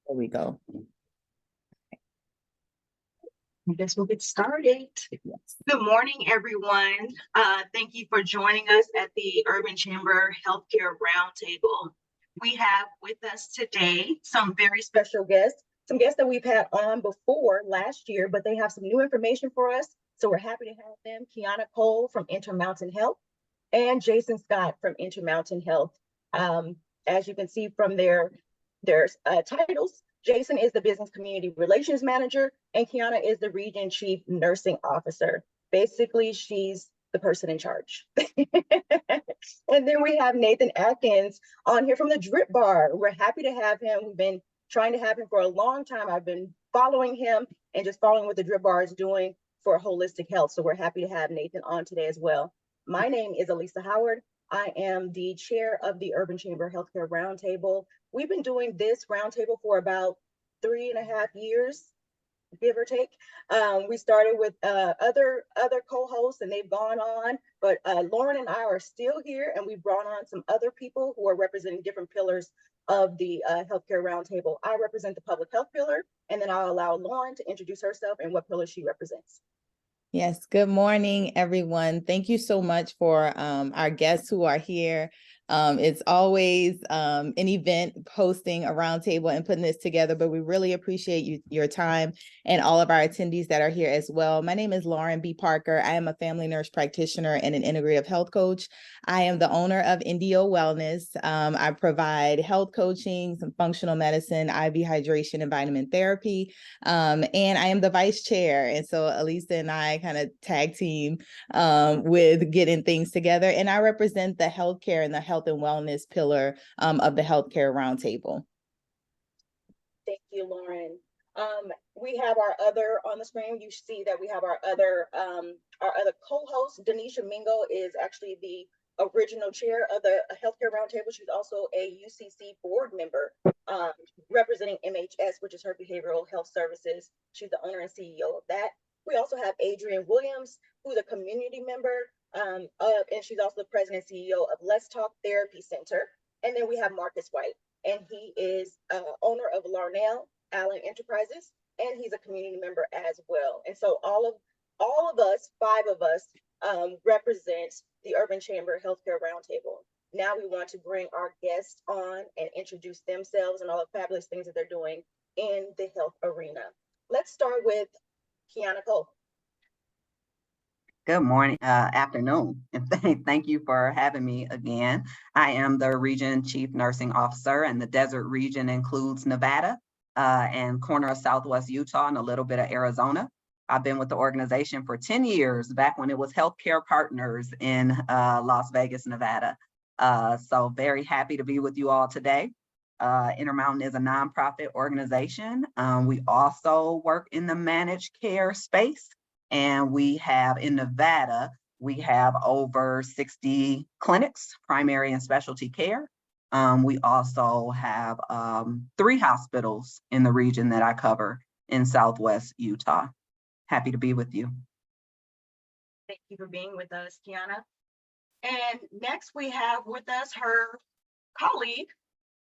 There we go. I guess we'll get started. Yes. Good morning, everyone. Thank you for joining us at the Urban Chamber Healthcare Roundtable. We have with us today some very special guests, some guests that we've had on before last year, but they have some new information for us. So we're happy to have them, Keyona Cole from Intermountain Health and Jason Scott from Intermountain Health. As you can see from their titles, Jason is the Business Community Relations Manager, and Keyona is the Region Chief Nursing Officer. Basically, she's the person in charge. And then we have Nathan Atkins on here from the Drip Bar. We're happy to have him. We've been trying to have him for a long time. I've been following him and just following what the Drip Bar is doing for holistic health. So we're happy to have Nathan on today as well. My name is Elisa Howard. I am the chair of the Urban Chamber Healthcare Roundtable. We've been doing this roundtable for about 3.5 years, give or take. We started with other co-hosts and they've gone on, but Lauren and I are still here, and we've brought on some other people who are representing different pillars of the Healthcare Roundtable. I represent the public health pillar, and then I'll allow Lauren to introduce herself and what pillar she represents. Yes, good morning, everyone. Thank you so much for our guests who are here. It's always an event hosting a roundtable and putting this together, but we really appreciate your time and all of our attendees that are here as well. My name is Lauren B. Parker. I am a family nurse practitioner and an integrative health coach. I am the owner of Indio Wellness. I provide health coaching, some functional medicine, IV hydration, and vitamin therapy. And I am the vice chair. And so Elisa and I kind of tag team with getting things together. And I represent the healthcare and the health and wellness pillar of the Healthcare Roundtable. Thank you, Lauren. We have our other on the screen. You see that we have our other co-host. Denisha Mingo is actually the original chair of the Healthcare Roundtable. She's also a UCC board member representing MHS, which is her behavioral health services. She's the owner and CEO of that. We also have Adrienne Williams, who's a community member, and she's also the president and CEO of Let's Talk Therapy Center. And then we have Marcus White, and he is owner of Larnell Allen Enterprises, and he's a community member as well. And so all of us, 5 of us, represent the Urban Chamber Healthcare Roundtable. Now we want to bring our guests on and introduce themselves and all the fabulous things that they're doing in the health arena. Let's start with Keyona Cole. Good morning, afternoon, and thank you for having me again. I am the Region Chief Nursing Officer, and the Desert Region includes Nevada and corner of Southwest Utah and a little bit of Arizona. I've been with the organization for 10 years, back when it was Healthcare Partners in Las Vegas, Nevada. So very happy to be with you all today. Intermountain is a nonprofit organization. We also work in the managed care space. And we have in Nevada, we have over 60 clinics, primary and specialty care. We also have 3 hospitals in the region that I cover in Southwest Utah. Happy to be with you. Thank you for being with us, Keyona. And next we have with us her colleague,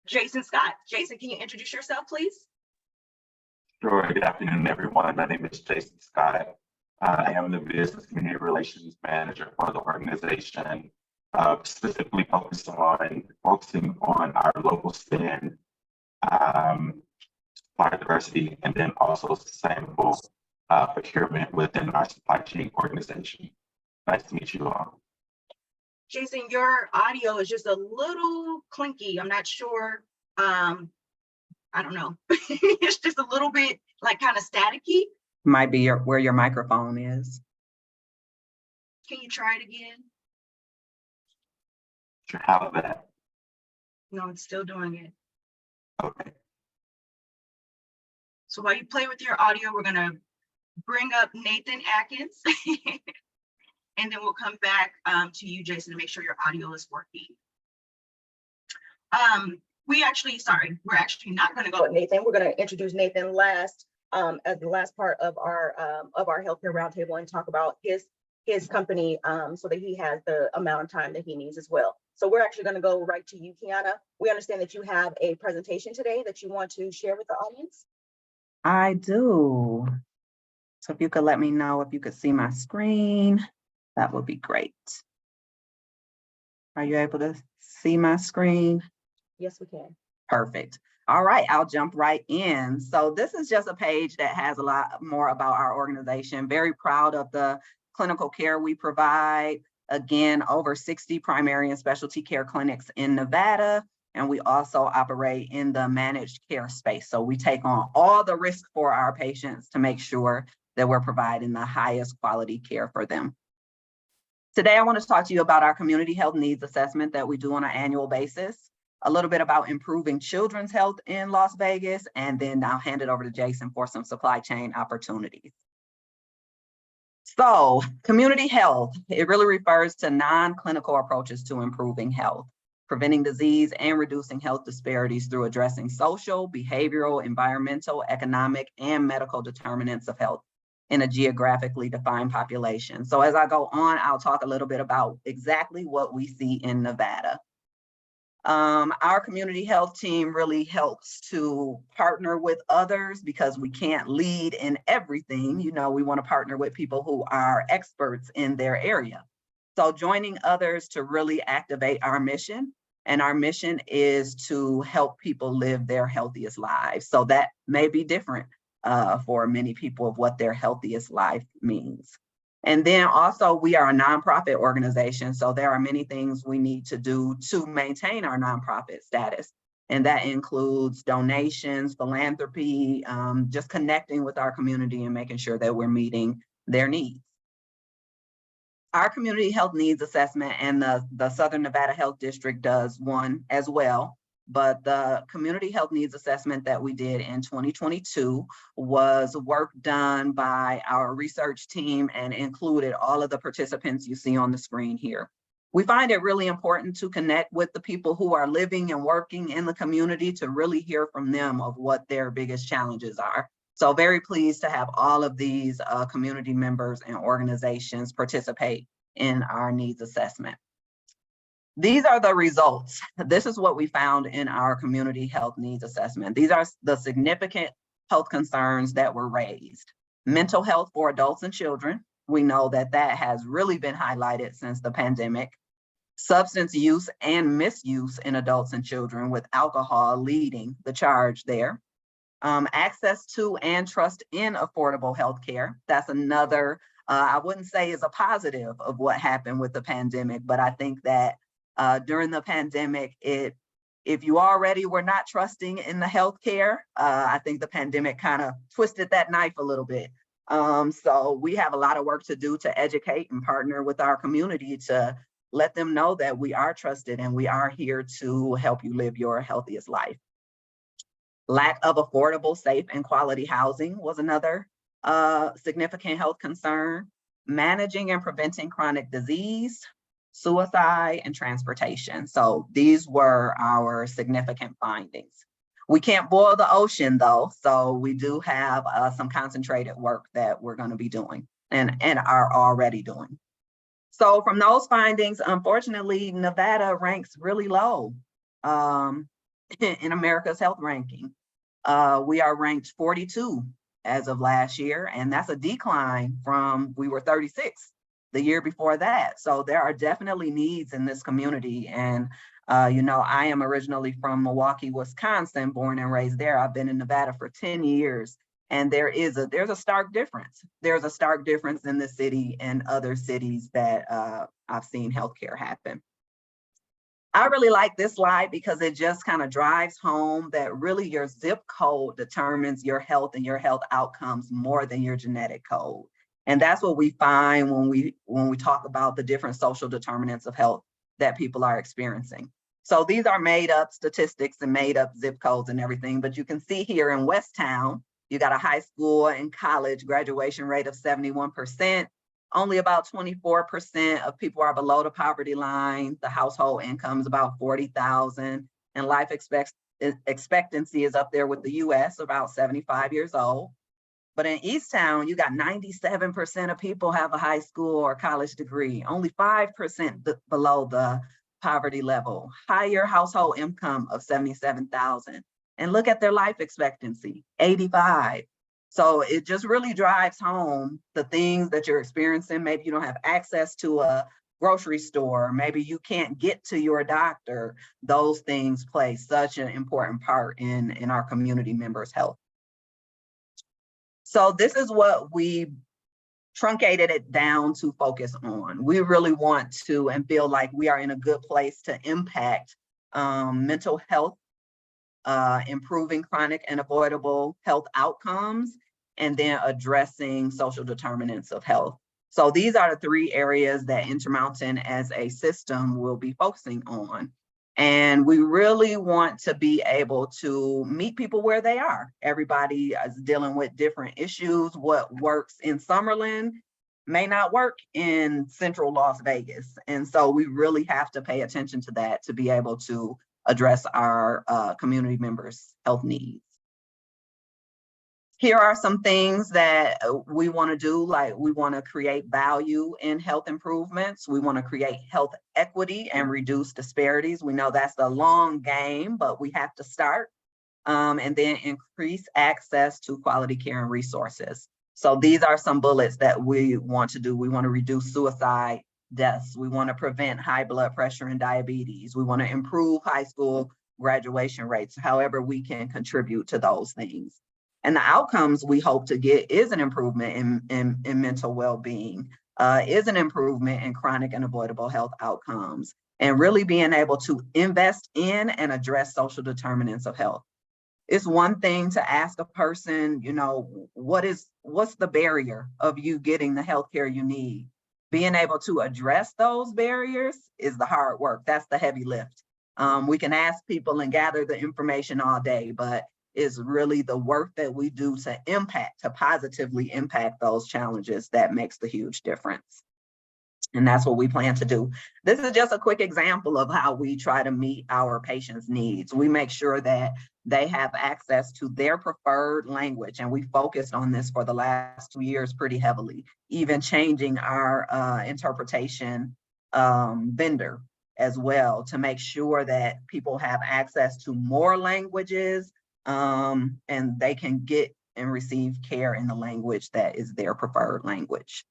Jason Scott. Jason, can you introduce yourself, please? Sure. Good afternoon, everyone. My name is Jason Scott. I am the Business Community Relations Manager for the organization, specifically focusing on our local spend, supply diversity, and then also sustainable procurement within our supply chain organization. Nice to meet you all. Jason, your audio is just a little clinky. I'm not sure. I don't know. It's just a little bit like kind of staticky. Might be where your microphone is. Can you try it again? Sure, how about that? No, it's still doing it. Okay. So while you play with your audio, we're gonna bring up Nathan Atkins, and then we'll come back to you, Jason, to make sure your audio is working. We're actually not gonna go with Nathan. We're gonna introduce Nathan last. As the last part of our healthcare roundtable and talk about his company so that he has the amount of time that he needs as well. So we're actually going to go right to you, Keyona. We understand that you have a presentation today that you want to share with the audience. I do. So if you could let me know if you could see my screen, that would be great. Are you able to see my screen? Yes, we can. Perfect. All right, I'll jump right in. So this is just a page that has a lot more about our organization. Very proud of the clinical care we provide. Again, over 60 primary and specialty care clinics in Nevada. And we also operate in the managed care space. So we take on all the risk for our patients to make sure that we're providing the highest quality care for them. Today, I want to talk to you about our community health needs assessment that we do on an annual basis, a little bit about improving children's health in Las Vegas, and then I'll hand it over to Jason for some supply chain opportunities. So community health, it really refers to non-clinical approaches to improving health, preventing disease and reducing health disparities through addressing social, behavioral, environmental, economic, and medical determinants of health in a geographically defined population. So as I go on, I'll talk a little bit about exactly what we see in Nevada. Our community health team really helps to partner with others because we can't lead in everything. You know, we want to partner with people who are experts in their area. So joining others to really activate our mission, and our mission is to help people live their healthiest lives. So that may be different for many people of what their healthiest life means. And then also we are a nonprofit organization. So there are many things we need to do to maintain our nonprofit status. And that includes donations, philanthropy, just connecting with our community and making sure that we're meeting their needs. Our community health needs assessment and the Southern Nevada Health District does one as well. But the community health needs assessment that we did in 2022 was work done by our research team and included all of the participants you see on the screen here. We find it really important to connect with the people who are living and working in the community to really hear from them of what their biggest challenges are. So very pleased to have all of these community members and organizations participate in our needs assessment. These are the results. This is what we found in our community health needs assessment. These are the significant health concerns that were raised. Mental health for adults and children. We know that that has really been highlighted since the pandemic. Substance use and misuse in adults and children, with alcohol leading the charge there. Access to and trust in affordable healthcare. That's another, I wouldn't say is a positive of what happened with the pandemic, but I think that during the pandemic, if you already were not trusting in the healthcare, I think the pandemic kind of twisted that knife a little bit. So we have a lot of work to do to educate and partner with our community to let them know that we are trusted and we are here to help you live your healthiest life. Lack of affordable, safe, and quality housing was another significant health concern. Managing and preventing chronic disease, suicide, and transportation. So these were our significant findings. We can't boil the ocean though, so we do have some concentrated work that we're going to be doing and are already doing. So from those findings, unfortunately, Nevada ranks really low in America's health ranking. We are ranked 42 as of last year, and that's a decline from we were 36 the year before that. So there are definitely needs in this community. And, you know, I am originally from Milwaukee, Wisconsin, born and raised there. I've been in Nevada for 10 years. And there's a stark difference. There's a stark difference in the city and other cities that I've seen healthcare happen. I really like this slide because it just kind of drives home that really your zip code determines your health and your health outcomes more than your genetic code. And that's what we find when we talk about the different social determinants of health that people are experiencing. So these are made up statistics and made up zip codes and everything, but you can see here in Westtown, you got a high school and college graduation rate of 71%. Only about 24% of people are below the poverty line. The household income is about $40,000, and life expectancy is up there with the US, about 75 years old. But in Easttown, you got 97% of people have a high school or college degree, only 5% below the poverty level, higher household income of 77,000. And look at their life expectancy, 85. So it just really drives home the things that you're experiencing. Maybe you don't have access to a grocery store, maybe you can't get to your doctor. Those things play such an important part in our community members' health. So this is what we truncated it down to focus on. We really want to and feel like we are in a good place to impact mental health, improving chronic and avoidable health outcomes, and then addressing social determinants of health. So these are the three areas that Intermountain as a system will be focusing on. And we really want to be able to meet people where they are. Everybody is dealing with different issues. What works in Summerlin may not work in Central Las Vegas. And so we really have to pay attention to that to be able to address our community members' health needs. Here are some things that we want to do, like we want to create value in health improvements. We want to create health equity and reduce disparities. We know that's a long game, but we have to start. And then increase access to quality care and resources. So these are some bullets that we want to do. We want to reduce suicide deaths. We want to prevent high blood pressure and diabetes. We want to improve high school graduation rates, however we can contribute to those things. And the outcomes we hope to get is an improvement in mental well-being, is an improvement in chronic and avoidable health outcomes, and really being able to invest in and address social determinants of health. It's one thing to ask a person, you know, what's the barrier of you getting the healthcare you need? Being able to address those barriers is the hard work. That's the heavy lift. We can ask people and gather the information all day, but it's really the work that we do to positively impact those challenges that makes the huge difference. And that's what we plan to do. This is just a quick example of how we try to meet our patients' needs. We make sure that they have access to their preferred language. And we focused on this for the last 2 years pretty heavily, even changing our interpretation vendor as well to make sure that people have access to more languages and they can get and receive care in the language that is their preferred language.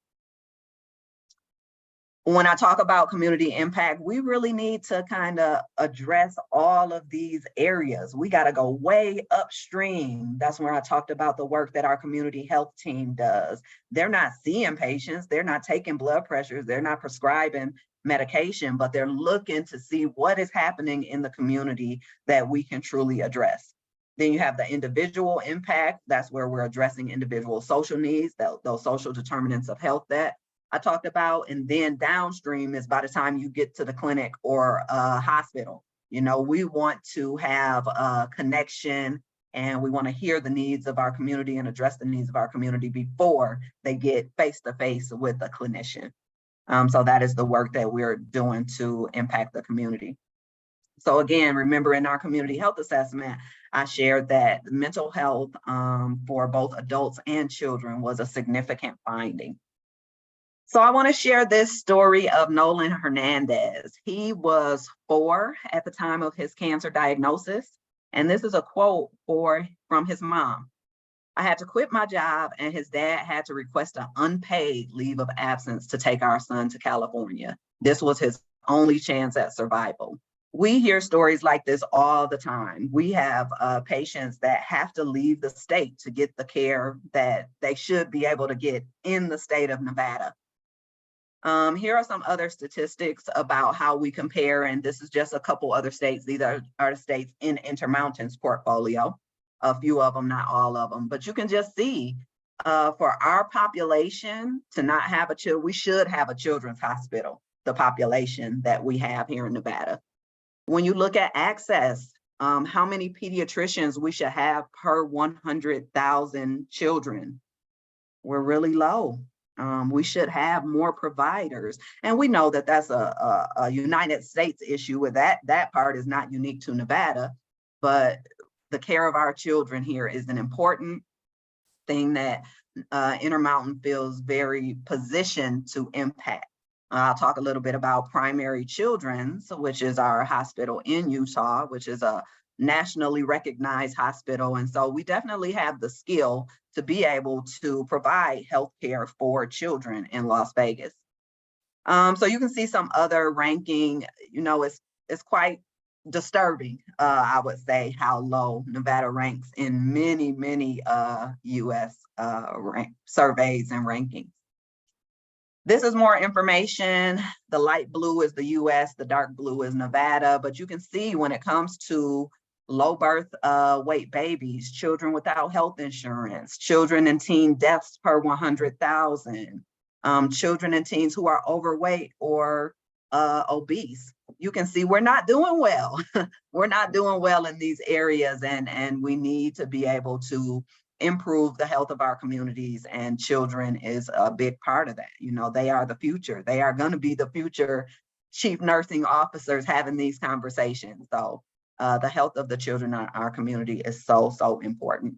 When I talk about community impact, we really need to kind of address all of these areas. We got to go way upstream. That's where I talked about the work that our community health team does. They're not seeing patients, they're not taking blood pressures, they're not prescribing medication, but they're looking to see what is happening in the community that we can truly address. Then you have the individual impact. That's where we're addressing individual social needs, those social determinants of health that I talked about. And then downstream is by the time you get to the clinic or a hospital. You know, we want to have a connection and we want to hear the needs of our community and address the needs of our community before they get face-to-face with a clinician. So that is the work that we're doing to impact the community. So again, remember in our community health assessment, I shared that mental health for both adults and children was a significant finding. So I want to share this story of Nolan Hernandez. He was 4 at the time of his cancer diagnosis. And this is a quote from his mom. I had to quit my job and his dad had to request an unpaid leave of absence to take our son to California. This was his only chance at survival. We hear stories like this all the time. We have patients that have to leave the state to get the care that they should be able to get in the state of Nevada. Here are some other statistics about how we compare, and this is just a couple other states. These are the states in Intermountain's portfolio, a few of them, not all of them, but you can just see for our population to not have we should have a children's hospital, the population that we have here in Nevada. When you look at access, how many pediatricians we should have per 100,000 children, we're really low. We should have more providers. And we know that that's a United States issue with that part is not unique to Nevada, but the care of our children here is an important thing that Intermountain feels very positioned to impact. I'll talk a little bit about Primary Children's, which is our hospital in Utah, which is a nationally recognized hospital. And so we definitely have the skill to be able to provide healthcare for children in Las Vegas. So you can see some other ranking, it's quite disturbing, I would say, how low Nevada ranks in many US surveys and rankings. This is more information. The light blue is the US, the dark blue is Nevada, but you can see when it comes to low birth weight babies, children without health insurance, children and teen deaths per 100,000, children and teens who are overweight or obese. You can see we're not doing well. We're not doing well in these areas, and we need to be able to improve the health of our communities, and children is a big part of that. They are the future. They are going to be the future chief nursing officers having these conversations. So the health of the children in our community is so important.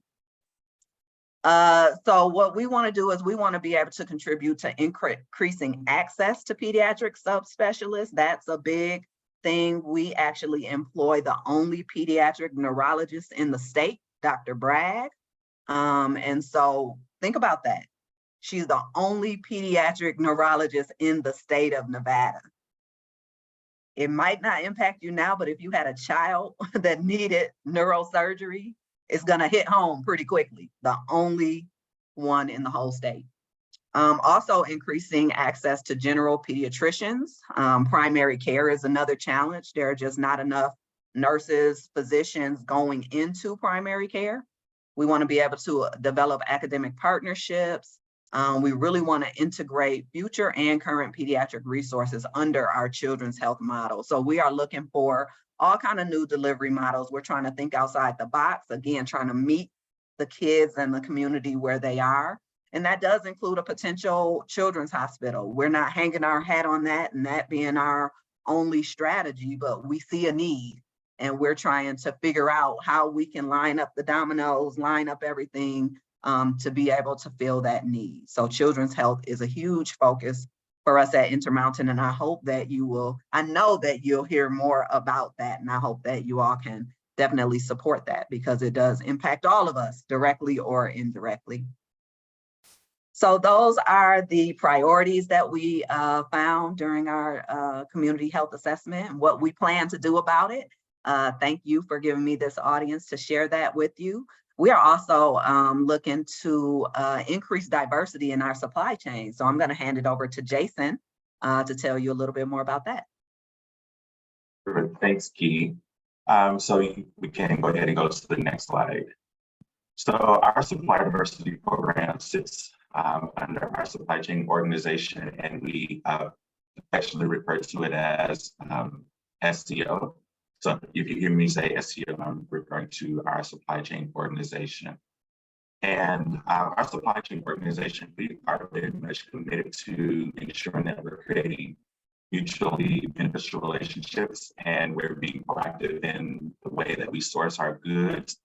So what we want to do is we want to be able to contribute to increasing access to pediatric subspecialists. That's a big thing. We actually employ the only pediatric neurologist in the state, Dr. Bragg. And so think about that. She's the only pediatric neurologist in the state of Nevada. It might not impact you now, but if you had a child that needed neurosurgery, it's gonna hit home pretty quickly. The only one in the whole state. Also increasing access to general pediatricians. Primary care is another challenge. There are just not enough nurses, physicians going into primary care. We want to be able to develop academic partnerships. We really want to integrate future and current pediatric resources under our children's health model. So we are looking for all kinds of new delivery models. We're trying to think outside the box, again, trying to meet the kids and the community where they are. And that does include a potential children's hospital. We're not hanging our hat on that and that being our only strategy, but we see a need. And we're trying to figure out how we can line up the dominoes, line up everything to be able to fill that need. So children's health is a huge focus for us at Intermountain. And I hope that I know that you'll hear more about that. And I hope that you all can definitely support that, because it does impact all of us directly or indirectly. So those are the priorities that we found during our community health assessment and what we plan to do about it. Thank you for giving me this audience to share that with you. We are also looking to increase diversity in our supply chain. So I'm going to hand it over to Jason to tell you a little bit more about that. Thanks, Key. So we can go ahead and go to the next slide. So our supply diversity program sits under our supply chain organization, and we affectionately refer to it as SCO. So if you hear me say SCO, I'm referring to our supply chain organization. And our supply chain organization, we are very much committed to ensuring that we're creating mutually beneficial relationships, and we're being proactive in the way that we source our goods.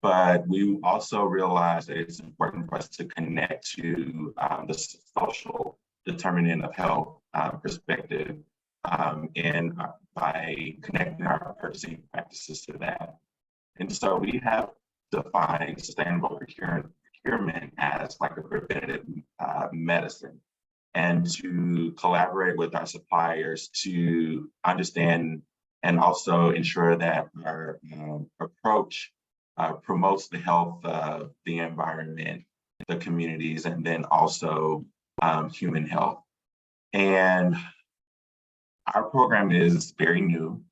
But we also realize that it's important for us to connect to the social determinant of health perspective, and by connecting our purchasing practices to that. And so we have defined sustainable procurement as like a preventative medicine, and to collaborate with our suppliers to understand and also ensure that our approach promotes the health of the environment, the communities, and then also human health. And our program is very new.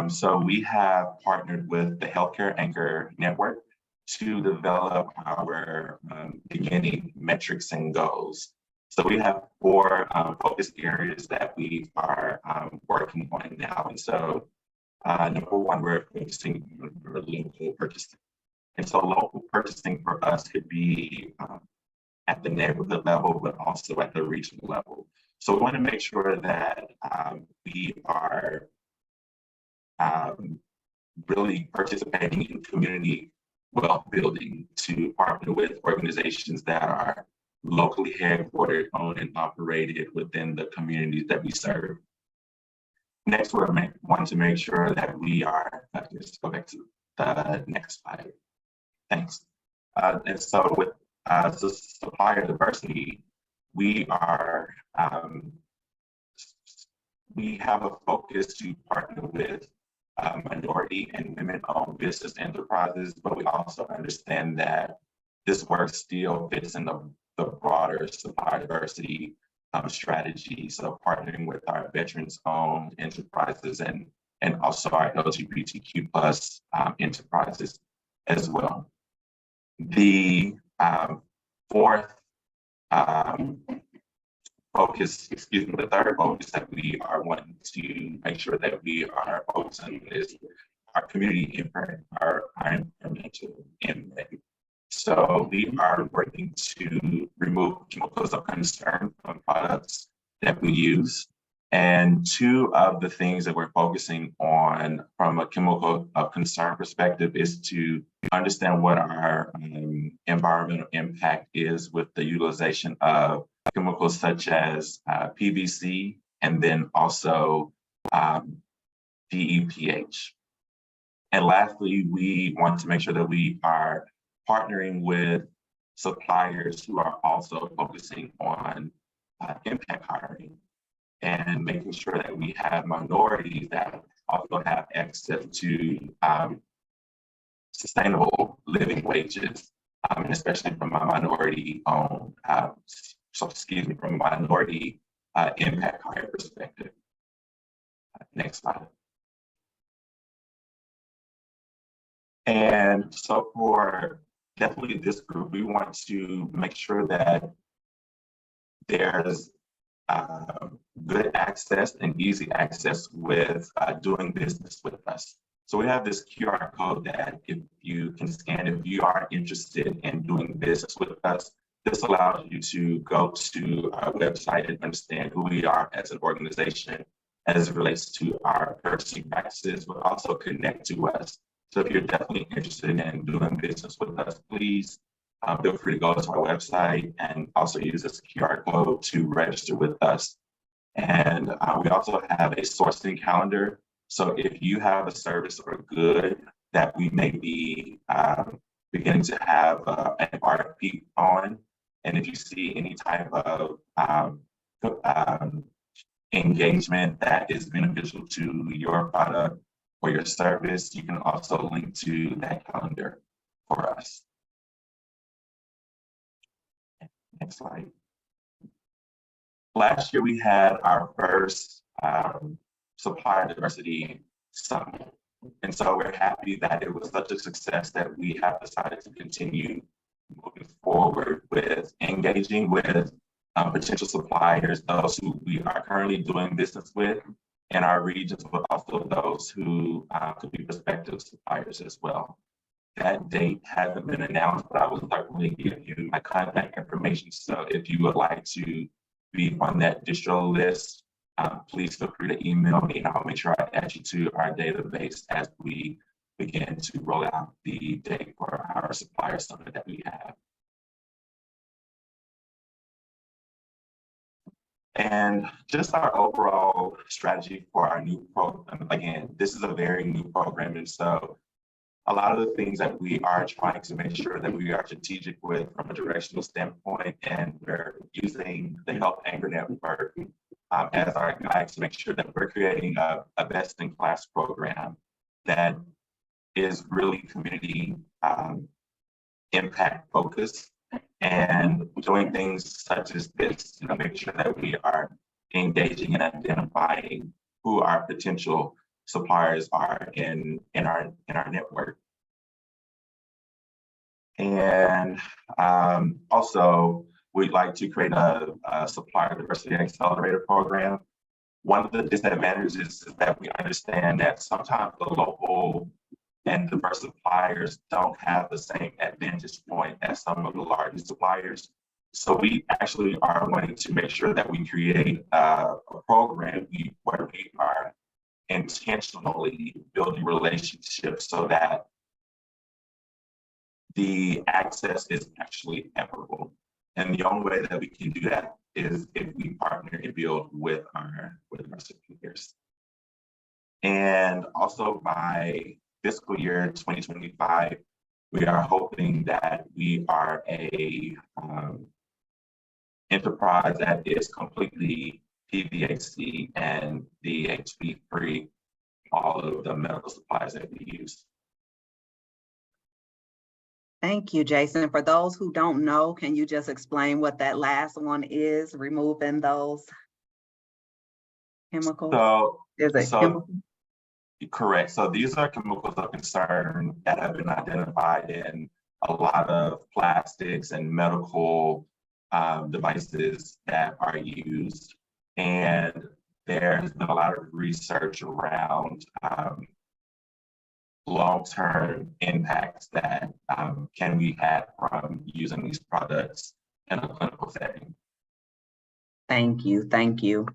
So we have partnered with the Healthcare Anchor Network to develop our beginning metrics and goals. So we have 4 focus areas that we are working on now. And so number 1, we're focusing on local purchasing. And so local purchasing for us could be at the neighborhood level, but also at the regional level. So we want to make sure that we are really participating in community wealth building to partner with organizations that are locally headquartered, owned, and operated within the communities that we serve. Next, we want to make sure that we are, let's go back to the next slide. Thanks. And so with supplier diversity, we are, we have a focus to partner with minority and women-owned business enterprises, but we also understand that this work still fits in the broader supplier diversity strategy. So partnering with our veterans-owned enterprises and also our LGBTQ plus enterprises as well. The fourth focus, the third focus that we are wanting to make sure that we are focusing is our community impact, our environmental impact. So we are working to remove chemicals of concern from products that we use. And two of the things that we're focusing on from a chemical of concern perspective is to understand what our environmental impact is with the utilization of chemicals such as PVC and then also DEPH. And lastly, we want to make sure that we are partnering with suppliers who are also focusing on impact hiring and making sure that we have minorities that also have access to sustainable living wages, and especially from a minority-owned, from a minority impact hire perspective. Next slide. And so for definitely this group, we want to make sure that there's good access and easy access with doing business with us. So we have this QR code that if you can scan, if you are interested in doing business with us, this allows you to go to our website and understand who we are as an organization as it relates to our purchasing practices, but also connect to us. So if you're definitely interested in doing business with us, please feel free to go to our website and also use this QR code to register with us. And we also have a sourcing calendar. So if you have a service or a good that we may be beginning to have an RFP on, and if you see any type of engagement that is beneficial to your product or your service, you can also link to that calendar for us. Next slide. Last year, we had our first supplier diversity summit. And so we're happy that it was such a success that we have decided to continue moving forward with engaging with potential suppliers, those who we are currently doing business with in our regions, but also those who could be prospective suppliers as well. That date hasn't been announced, but I will certainly give you my contact information. So if you would like to be on that distro list, please feel free to email me and I'll make sure I add you to our database as we begin to roll out the date for our supplier summit that we have. And just our overall strategy for our new program. Again, this is a very new program. And so a lot of the things that we are trying to make sure that we are strategic with from a directional standpoint, and we're using the Health Anchor Network as our guide to make sure that we're creating a best-in-class program that is really community impact focused and doing things such as this, make sure that we are engaging and identifying who our potential suppliers are in our network. And also, we'd like to create a supplier diversity accelerator program. One of the disadvantages is that we understand that sometimes the local and diverse suppliers don't have the same advantage point as some of the largest suppliers. So we actually are wanting to make sure that we create a program where we are intentionally building relationships so that the access is actually equitable. And the only way that we can do that is if we partner and build with our superiors. And also by fiscal year 2025, we are hoping that we are a enterprise that is completely PVAC and DHP free, all of the medical supplies that we use. Thank you, Jason. For those who don't know, can you just explain what that last one is, removing those chemicals? Correct. So these are chemicals of concern that have been identified in a lot of plastics and medical devices that are used. And there's been a lot of research around long-term impacts that can be had from using these products in a clinical setting. Thank you, thank you.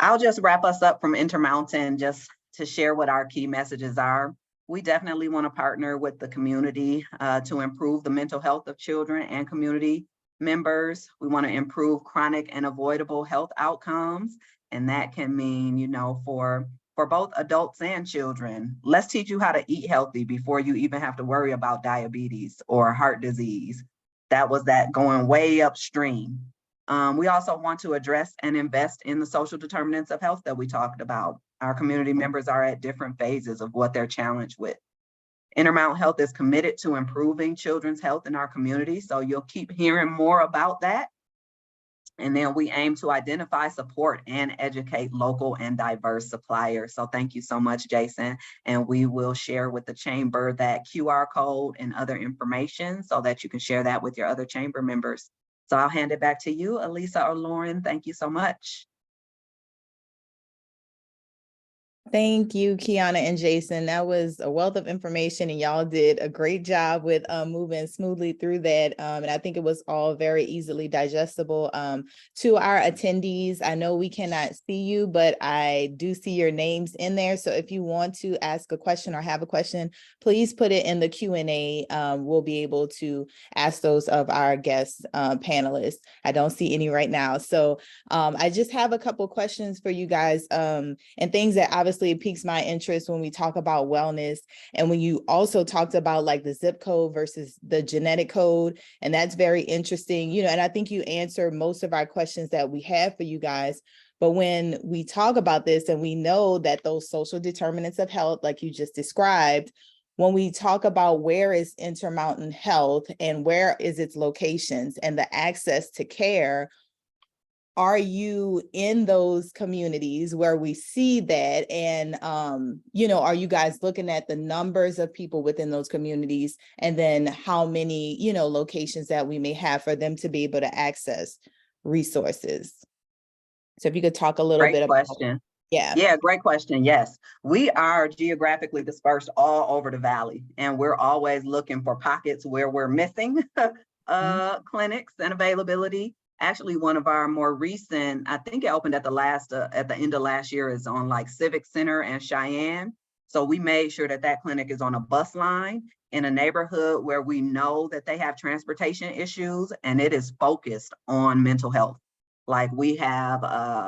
I'll just wrap us up from Intermountain just to share what our key messages are. We definitely want to partner with the community to improve the mental health of children and community members. We want to improve chronic and avoidable health outcomes. And that can mean, you know, for both adults and children. Let's teach you how to eat healthy before you even have to worry about diabetes or heart disease. That was that going way upstream. We also want to address and invest in the social determinants of health that we talked about. Our community members are at different phases of what they're challenged with. Intermountain Health is committed to improving children's health in our community, so you'll keep hearing more about that. And then we aim to identify, support, and educate local and diverse suppliers. So thank you so much, Jason. And we will share with the chamber that QR code and other information so that you can share that with your other chamber members. So I'll hand it back to you, Elisa or Lauren. Thank you so much. Thank you, Keyona and Jason. That was a wealth of information, and y'all did a great job with moving smoothly through that. And I think it was all very easily digestible to our attendees. I know we cannot see you, but I do see your names in there. So if you want to ask a question or have a question, please put it in the Q&A. We'll be able to ask those of our guest panelists. I don't see any right now. So I just have a couple questions for you guys and things that obviously it piques my interest when we talk about wellness. And when you also talked about like the zip code versus the genetic code, and that's very interesting, you know, and I think you answered most of our questions that we have for you guys. But when we talk about this and we know that those social determinants of health, like you just described, when we talk about where is Intermountain Health and where is its locations and the access to care, are you in those communities where we see that? And, you know, are you guys looking at the numbers of people within those communities and then how many, you know, locations that we may have for them to be able to access resources? So if you could talk a little bit about question. Yeah, great question. Yes, we are geographically dispersed all over the valley, and we're always looking for pockets where we're missing clinics and availability. Actually, one of our more recent, I think it opened at the end of last year, is on like Civic Center and Cheyenne. So we made sure that that clinic is on a bus line in a neighborhood where we know that they have transportation issues, and it is focused on mental health. Like we have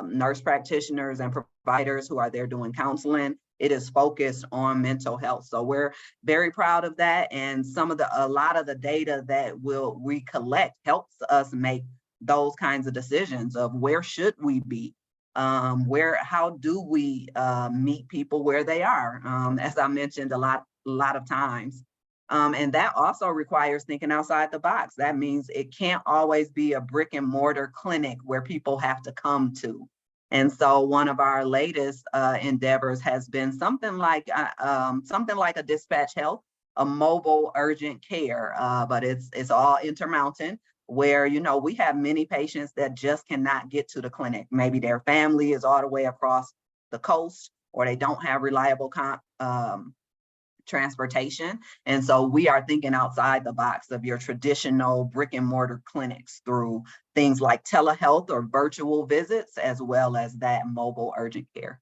nurse practitioners and providers who are there doing counseling. It is focused on mental health. So we're very proud of that. And a lot of the data that we collect helps us make those kinds of decisions of where should we be, how do we meet people where they are, as I mentioned a lot of times. And that also requires thinking outside the box. That means it can't always be a brick and mortar clinic where people have to come to. And so one of our latest endeavors has been something like a dispatch health, a mobile urgent care, but it's all Intermountain, where, you know, we have many patients that just cannot get to the clinic. Maybe their family is all the way across the coast, or they don't have reliable transportation. And so we are thinking outside the box of your traditional brick and mortar clinics through things like telehealth or virtual visits, as well as that mobile urgent care.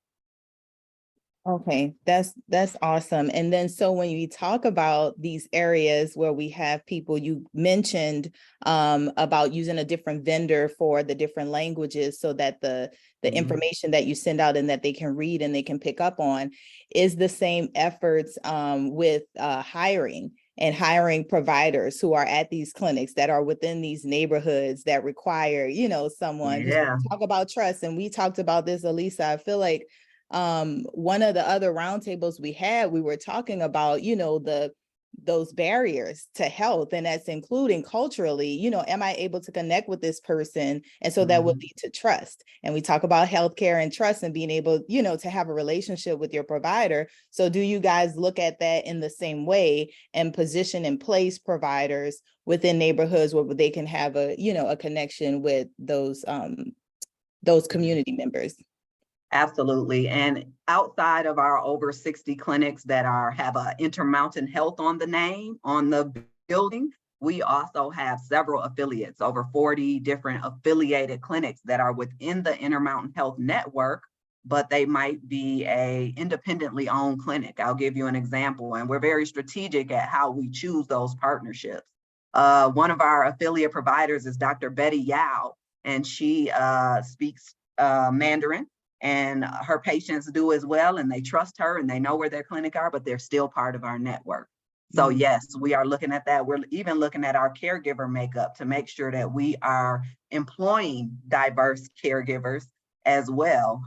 Okay, that's awesome. And then so when you talk about these areas where we have people, you mentioned about using a different vendor for the different languages so that the Mhm. information that you send out and that they can read and they can pick up on is the same efforts with hiring and hiring providers who are at these clinics that are within these neighborhoods that require, someone. 'Cause Yeah. we talk about trust, and we talked about this, Elisa. I feel like one of the other roundtables we had, we were talking about, those barriers to health, and that's including culturally, am I able to connect with this person? And so that would Mhm. lead to trust. And we talk about healthcare and trust and being able, to have a relationship with your provider. So do you guys look at that in the same way and position in place providers within neighborhoods where they can have a connection with those community members? Absolutely. And outside of our over 60 clinics that have a Intermountain Health on the name, on the building, we also have several affiliates, over 40 different affiliated clinics that are within the Intermountain Health network, but they might be a independently owned clinic. I'll give you an example, and we're very strategic at how we choose those partnerships. One of our affiliate providers is Dr. Betty Yao, and she speaks Mandarin. And her patients do as well, and they trust her and they know where their clinic are, but they're still part of our network. So yes, we are looking at that. We're even looking at our caregiver makeup to make sure that we are employing diverse caregivers as well.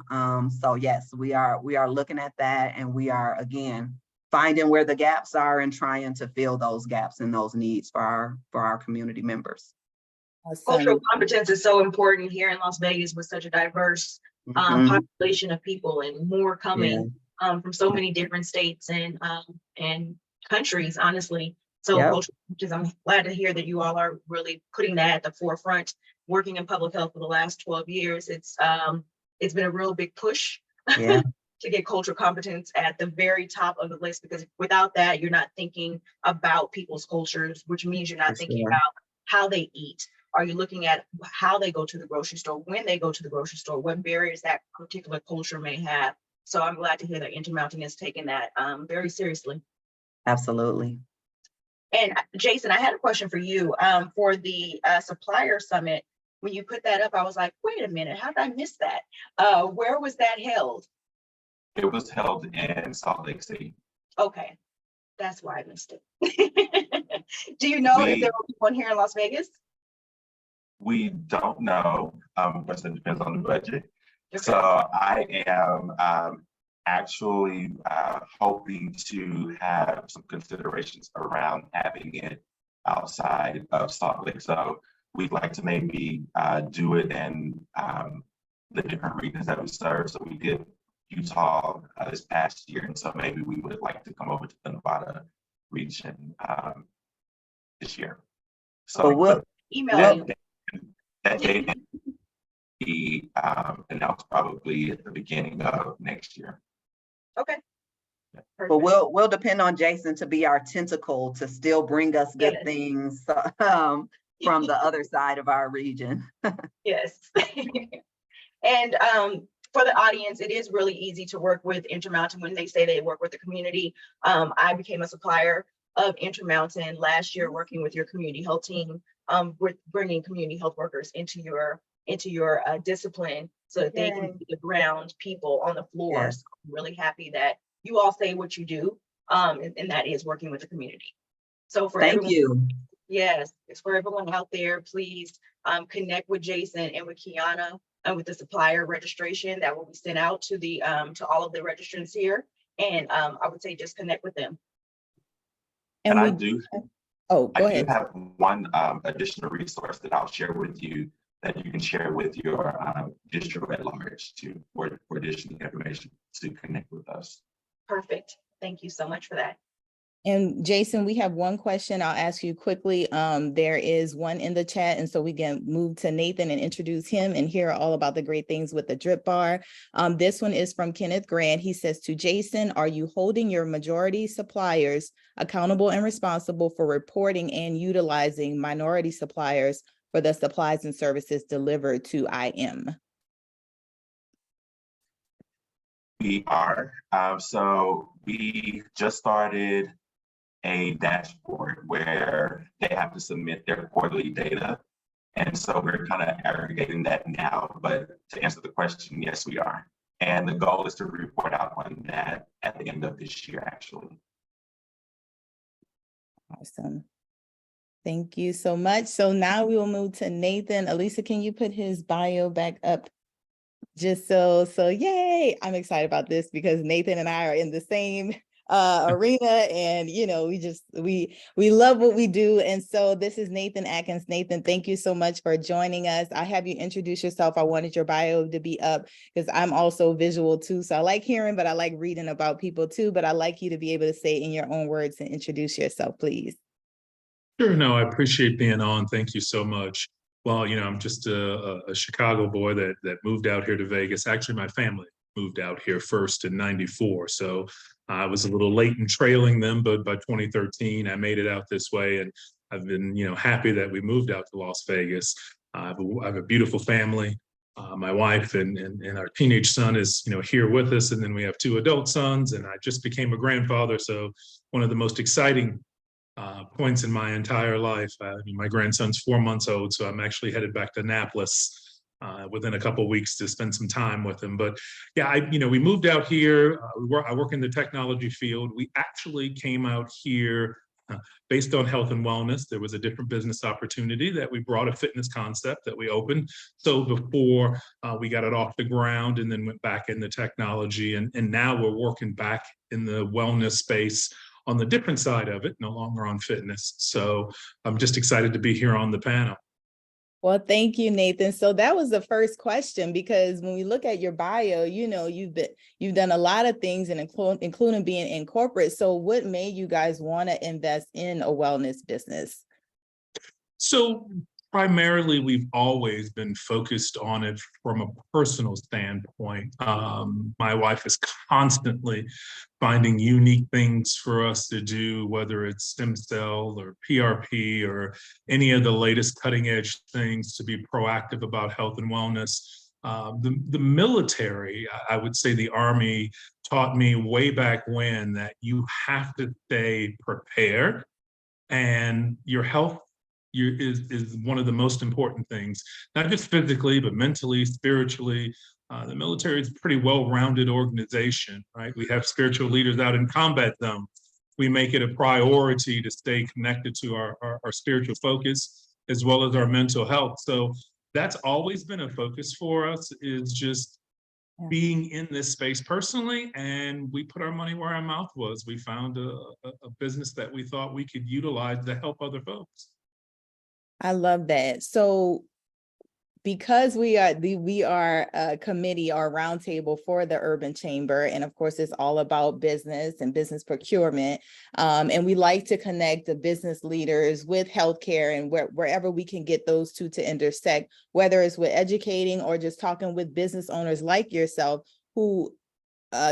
So yes, we are looking at that, and we are, again, finding where the gaps are and trying to fill those gaps and those needs for our community members. Cultural Awesome. competence is so important here in Las Vegas with such a diverse Mhm. population of people, and more coming from so many different states and countries, honestly. So Yep. cultural competence, I'm glad to hear that you all are really putting that at the forefront. Working in public health for the last 12 years, it's been a real big push Yeah. to get cultural competence at the very top of the list, because without that, you're not thinking about people's cultures, which means you're For not thinking sure. about how they eat. Are you looking at how they go to the grocery store, when they go to the grocery store, what barriers that particular culture may have? So I'm glad to hear that Intermountain is taking that very seriously. Absolutely. And Jason, I had a question for you for the supplier summit. When you put that up, I was like, wait a minute, how did I miss that? Where was that held? It was held in Salt Lake City. Okay, that's why I missed it. Do you know if there will be one here in Las Vegas? We don't know, because it depends on the budget. Okay. So I am actually hoping to have some considerations around having it outside of Salt Lake. So we'd like to maybe do it in the different regions that we serve. So we did Utah this past year, and so maybe we would like to come over to the Nevada region this year. So But Email you. that date be announced probably at the beginning of next year. Okay. But Perfect. we'll depend on Jason to be our tentacle to still bring us good Yes. things from the other side of our region. Yes. And for the audience, it is really easy to work with Intermountain when they say they work with the community. I became a supplier of Intermountain last year, working with your community health team, with bringing community health workers into your discipline so that they can be the ground people on the floor. Yes. So I'm really happy that you all say what you do, and that is working with the community. So for Thank everyone, you. yes, it's for everyone out there, please connect with Jason and with Keyona and with the supplier registration that will be sent out to the to all of the registrants here. And I would say just connect with them. And I we do go ahead. have one additional resource that I'll share with you that you can share with your district at large for additional information to connect with us. Perfect. Thank you so much for that. And Jason, we have one question I'll ask you quickly. There is one in the chat, and so we can move to Nathan and introduce him and hear all about the great things with the drip bar. This one is from Kenneth Grant. He says, to Jason, are you holding your majority suppliers accountable and responsible for reporting and utilizing minority suppliers for the supplies and services delivered to IM? We are. So we just started a dashboard where they have to submit their quarterly data. And so we're kind of aggregating that now. But to answer the question, yes, we are. And the goal is to report out on that at the end of this year, actually. Awesome. Thank you so much. So now we will move to Nathan. Elisa, can you put his bio back up? Just so yay. I'm excited about this because Nathan and I are in the same arena, and we love what we do. And so this is Nathan Atkins. Nathan, thank you so much for joining us. I have you introduce yourself. I wanted your bio to be up because I'm also visual too. So I like hearing, but I like reading about people too. But I like you to be able to say in your own words and introduce yourself, please. Sure, no, I appreciate being on. Thank you so much. Well, I'm just a Chicago boy that moved out here to Vegas. Actually, my family moved out here first in '94. So I was a little late in trailing them, but by 2013, I made it out this way. And I've been, happy that we moved out to Las Vegas. I have a beautiful family. My wife and our teenage son is, here with us. And then we have 2 adult sons, and I just became a grandfather. So one of the most exciting points in my entire life. My grandson's 4 months old, so I'm actually headed back to Annapolis within a couple of weeks to spend some time with him. But yeah, we moved out here. I work in the technology field. We actually came out here based on health and wellness. There was a different business opportunity that we brought, a fitness concept that we opened. So before we got it off the ground and then went back into technology, and now we're working back in the wellness space on the different side of it, no longer on fitness. So I'm just excited to be here on the panel. Well, thank you, Nathan. So that was the first question, because when we look at your bio, you've done a lot of things, and including being in corporate. So what made you guys want to invest in a wellness business? So primarily, we've always been focused on it from a personal standpoint. My wife is constantly finding unique things for us to do, whether it's stem cell or PRP or any of the latest cutting edge things to be proactive about health and wellness. The military, I would say the Army, taught me way back when that you have to stay prepared, and your health is one of the most important things, not just physically, but mentally, spiritually. The military is a pretty well-rounded organization, right? We have spiritual leaders out in combat zones. We make it a priority to stay connected to our spiritual focus as well as our mental health. So that's always been a focus for us, is just being in this space personally, and we put our money where our mouth was. We found a business that we thought we could utilize to help other folks. I love that. So because we are a committee or roundtable for the Urban Chamber, and of course it's all about business and business procurement, and we like to connect the business leaders with healthcare, and wherever we can get those two to intersect, whether it's with educating or just talking with business owners like yourself who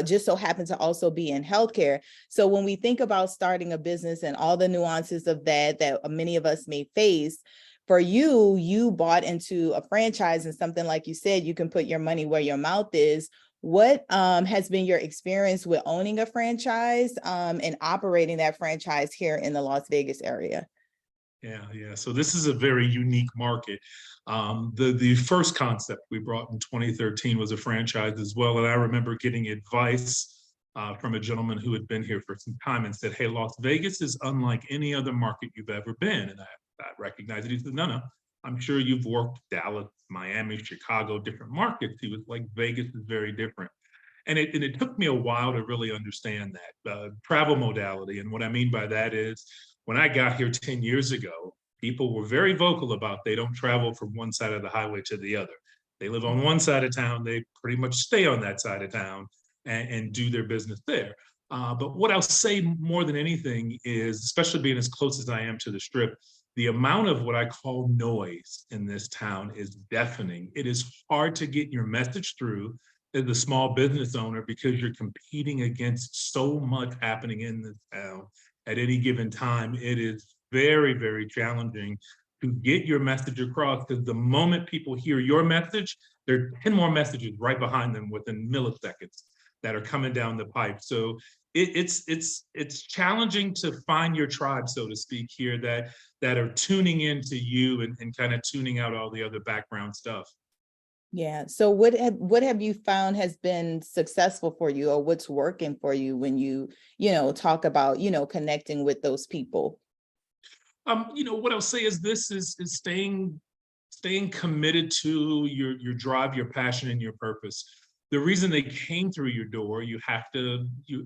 just so happen to also be in healthcare. So when we think about starting a business and all the nuances of that many of us may face, for you bought into a franchise, and something like you said, you can put your money where your mouth is. What has been your experience with owning a franchise and operating that franchise here in the Las Vegas area? Yeah. So this is a very unique market. The first concept we brought in 2013 was a franchise as well. And I remember getting advice from a gentleman who had been here for some time and said, "Hey, Las Vegas is unlike any other market you've ever been." And I recognized it. He said, no, I'm sure you've worked Dallas, Miami, Chicago, different markets. He was like, Vegas is very different. And it took me a while to really understand that travel modality. And what I mean by that is, when I got here 10 years ago, people were very vocal about they don't travel from one side of the highway to the other. They live on one side of town, they pretty much stay on that side of town and do their business there. But what I'll say more than anything is, especially being as close as I am to the Strip, the amount of what I call noise in this town is deafening. It is hard to get your message through as a small business owner because you're competing against so much happening in this town at any given time. It is very, very challenging to get your message across, because the moment people hear your message, there are 10 more messages right behind them within milliseconds. that are coming down the pipe. So it's challenging to find your tribe, so to speak, here that are tuning into you and kind of tuning out all the other background stuff. Yeah. So what have you found has been successful for you, or what's working for you when you talk about, connecting with those people? What I'll say is this is staying committed to your drive, your passion, and your purpose. The reason they came through your door, you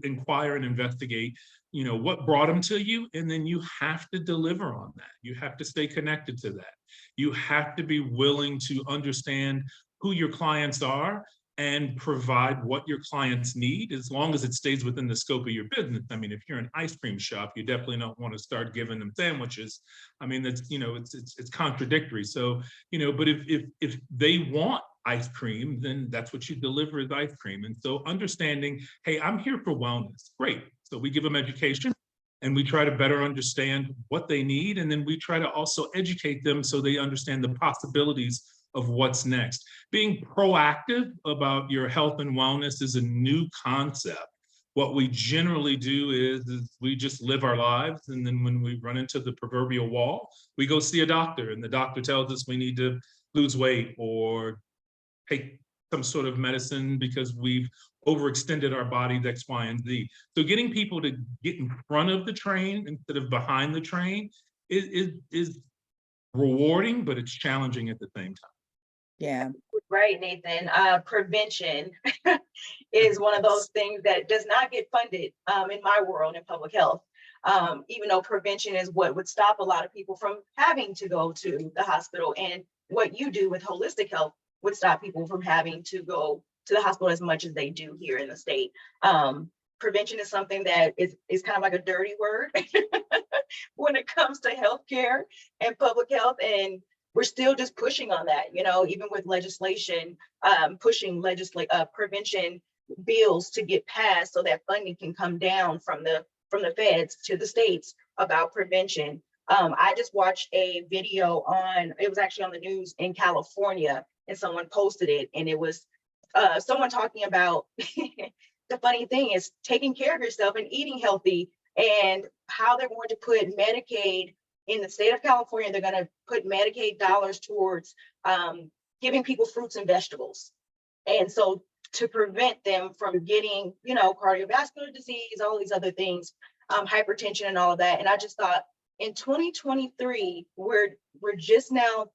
inquire and investigate, what brought them to you, and then you have to deliver on that. You have to stay connected to that. You have to be willing to understand who your clients are and provide what your clients need, as long as it stays within the scope of your business. I mean, if you're an ice cream shop, you definitely don't want to start giving them sandwiches. I mean, that's, it's contradictory. So, but if they want ice cream, then that's what you deliver is ice cream. And so understanding, hey, I'm here for wellness. Great. So we give them education and we try to better understand what they need. And then we try to also educate them so they understand the possibilities of what's next. Being proactive about your health and wellness is a new concept. What we generally do is we just live our lives, and then when we run into the proverbial wall, we go see a doctor, and the doctor tells us we need to lose weight or take some sort of medicine because we've overextended our bodies X, Y, and Z. So getting people to get in front of the train instead of behind the train is rewarding, but it's challenging at the same time. Yeah. Right, Nathan. Prevention is one of those things that does not get funded in my world in public health. Even though prevention is what would stop a lot of people from having to go to the hospital, and what you do with holistic health would stop people from having to go to the hospital as much as they do here in the state. Prevention is something that is kind of like a dirty word when it comes to healthcare and public health, and we're still just pushing on that, even with legislation, pushing prevention bills to get passed so that funding can come down from the feds to the states about prevention. I just watched a video it was actually on the news in California, and someone posted it, and it was someone talking about the funny thing is taking care of yourself and eating healthy, and how they're going to put Medicaid in the state of California. They're going to put Medicaid dollars towards giving people fruits and vegetables. And so to prevent them from getting, cardiovascular disease, all these other things, hypertension and all of that. And I just thought in 2023, we're just now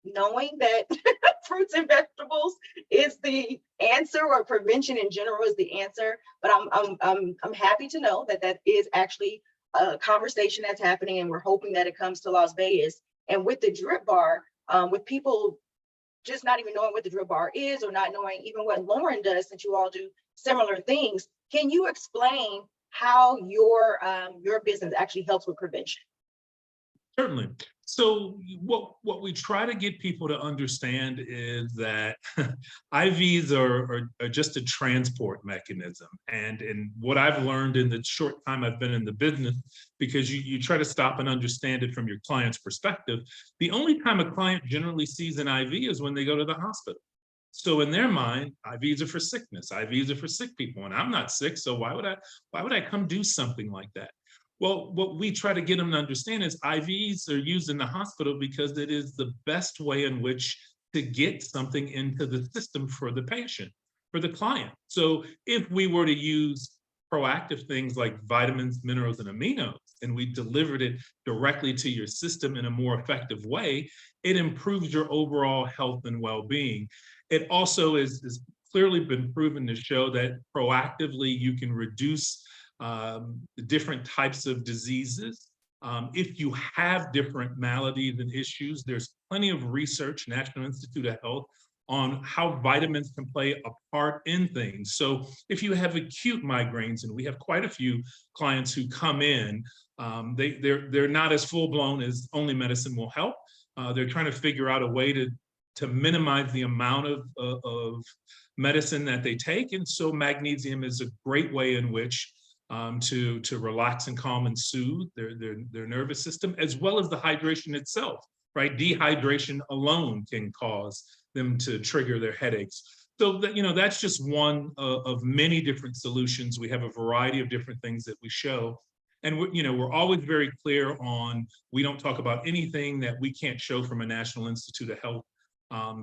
knowing that fruits and vegetables is the answer, or prevention in general is the answer. But I'm happy to know that is actually a conversation that's happening, and we're hoping that it comes to Las Vegas. And with the drip bar, with people just not even knowing what the drip bar is, or not knowing even what Lauren does, since you all do similar things, can you explain how your business actually helps with prevention? Certainly. So what we try to get people to understand is that IVs are just a transport mechanism. And what I've learned in the short time I've been in the business, because you try to stop and understand it from your client's perspective, the only time a client generally sees an IV is when they go to the hospital. So in their mind, IVs are for sickness. IVs are for sick people, and I'm not sick, so why would I come do something like that? Well, what we try to get them to understand is IVs are used in the hospital because it is the best way in which to get something into the system for the patient, for the client. So if we were to use proactive things like vitamins, minerals, and aminos, and we delivered it directly to your system in a more effective way, it improves your overall health and well-being. It also is clearly been proven to show that proactively you can reduce the different types of diseases. If you have different maladies and issues, there's plenty of research, National Institute of Health, on how vitamins can play a part in things. So if you have acute migraines, and we have quite a few clients who come in, they're not as full-blown as only medicine will help. They're trying to figure out a way to minimize the amount of medicine that they take. And so magnesium is a great way in which to relax and calm and soothe their nervous system, as well as the hydration itself, right? Dehydration alone can cause them to trigger their headaches. So that, that's just one of many different solutions. We have a variety of different things that we show. And we're always very clear on, we don't talk about anything that we can't show from a National Institute of Health